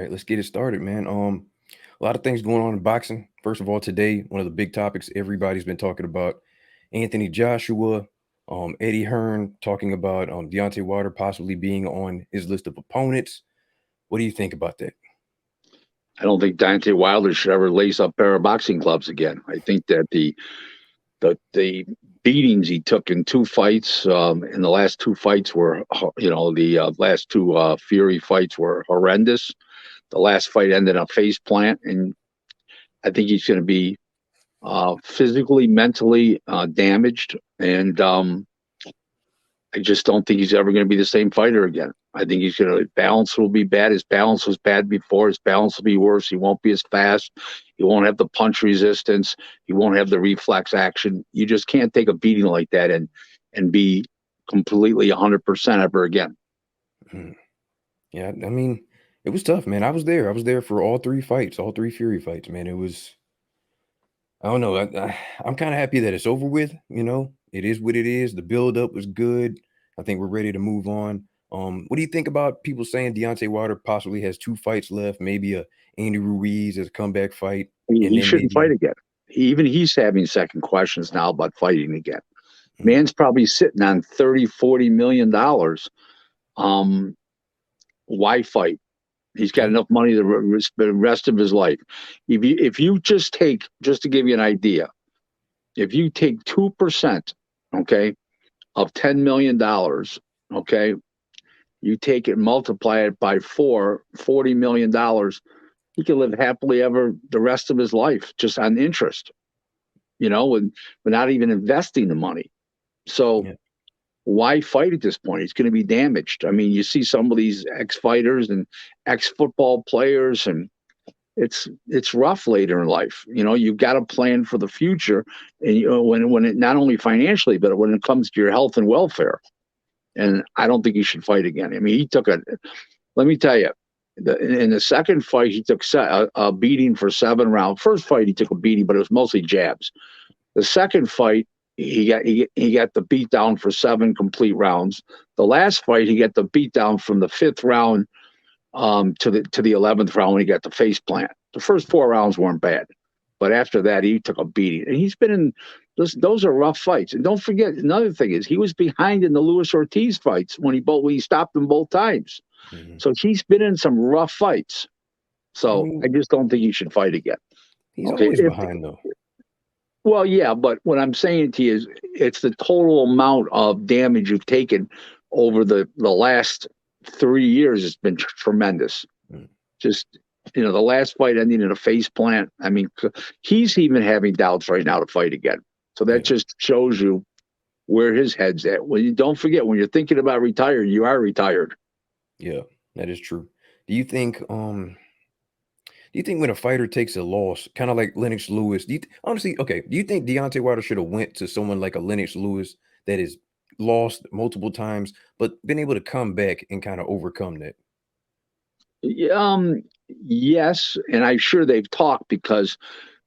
right, let's get it started, man. A lot of things going on in boxing. First of all, today, one of the big topics everybody's been talking about, Anthony Joshua, Eddie Hearn talking about Deontay Wilder possibly being on his list of opponents. What do you think about that? I don't think Deontay Wilder should ever lace up a pair of boxing gloves again. I think that the beatings he took in two fights, in the last two fights were, the last two Fury fights were horrendous. The last fight ended a face plant, and I think he's going to be physically, mentally damaged, and I just don't think he's ever going to be the same fighter again. I think he's going to balance will be bad. His balance was bad before. His balance will be worse. He won't be as fast. He won't have the punch resistance. He won't have the reflex action. You just can't take a beating like that and be completely 100% ever again. Mhm. Yeah, I mean, it was tough, man. I was there. I was there for all three fights, all three Fury fights, man. It was, I don't know. I'm kind of happy that it's over with. It is what it is. The build up was good. I think we're ready to move on. What do you think about people saying Deontay Wilder possibly has two fights left, maybe a Andy Ruiz as a comeback fight, and He then shouldn't fight maybe again. Even he's having second questions now about fighting again. mm, Man's probably sitting on 30, $40 million. Um, why fight? He's got yeah, enough money the rest of his life. If you just take, just to give you an idea, if you take 2%, okay, of $10 million, okay, you take it and multiply it by four, $40 million, he can live happily ever the rest of his life just on interest, without even investing the money. So yeah, why fight at this point? He's going to be damaged. I mean, you see some of these ex-fighters and ex-football players, and it's rough later in life. You've got to plan for the future, and when it not only financially, but when it comes to your health and welfare. And I don't think he should fight again. I mean, he took a. Let me tell you, in the second fight, he took a beating for 7 rounds. First fight, he took a beating, but it was mostly jabs. The second fight, he got the beat down for 7 complete rounds. The last fight, he got the beat down from the fifth round to the 11th round when he got the face plant. The first 4 rounds weren't bad, but after that, he took a beating. And he's been in those are rough fights. And don't forget, another thing is he was behind in the Luis Ortiz fights when he stopped them both times. mhm. So he's been in some rough fights. I So I mean, just don't think he should fight again. he's Okay, always behind though. well, yeah, but what I'm saying to you is it's the total amount of damage you've taken over the last 3 years has been tremendous. Mm, Just, the last fight ending in a face plant. I mean, he's even having doubts right now to fight again. So that yeah, just shows you where his head's at. When you don't forget, when you're thinking about retiring, you are retired. yeah, that is true. Do you think Do you think when a fighter takes a loss, kind of like Lennox Lewis, honestly, okay, do you think Deontay Wilder should have went to someone like a Lennox Lewis that is lost multiple times, but been able to come back and kind of overcome that? Yeah, yes, and I'm sure they've talked because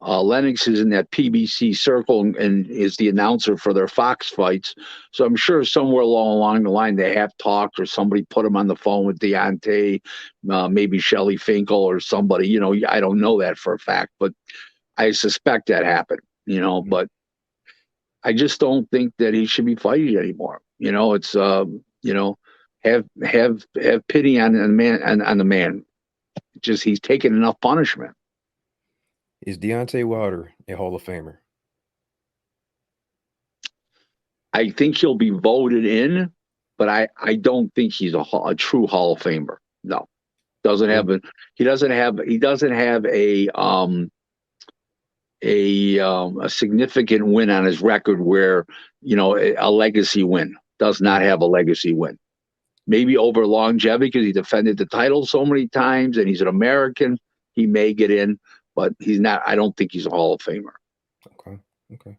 Lennox is in that PBC circle and is the announcer for their Fox fights. So I'm sure somewhere along the line they have talked, or somebody put him on the phone with Deontay, maybe Shelley Finkel or somebody. I don't know that for a fact, but I suspect that happened. Mhm. But I just don't think that he should be fighting anymore. It's have pity on the man, on the man. Just he's taken enough punishment. Is Deontay Wilder a Hall of Famer? I think he'll be voted in, but I don't think he's a true Hall of Famer. No, doesn't Okay. have a he doesn't have a significant win on his record where a legacy win. Does not Mhm. have a legacy win. Maybe over longevity because he defended the title so many times and he's an American. He may get in, but he's not. I don't think he's a Hall of Famer. Okay. Okay.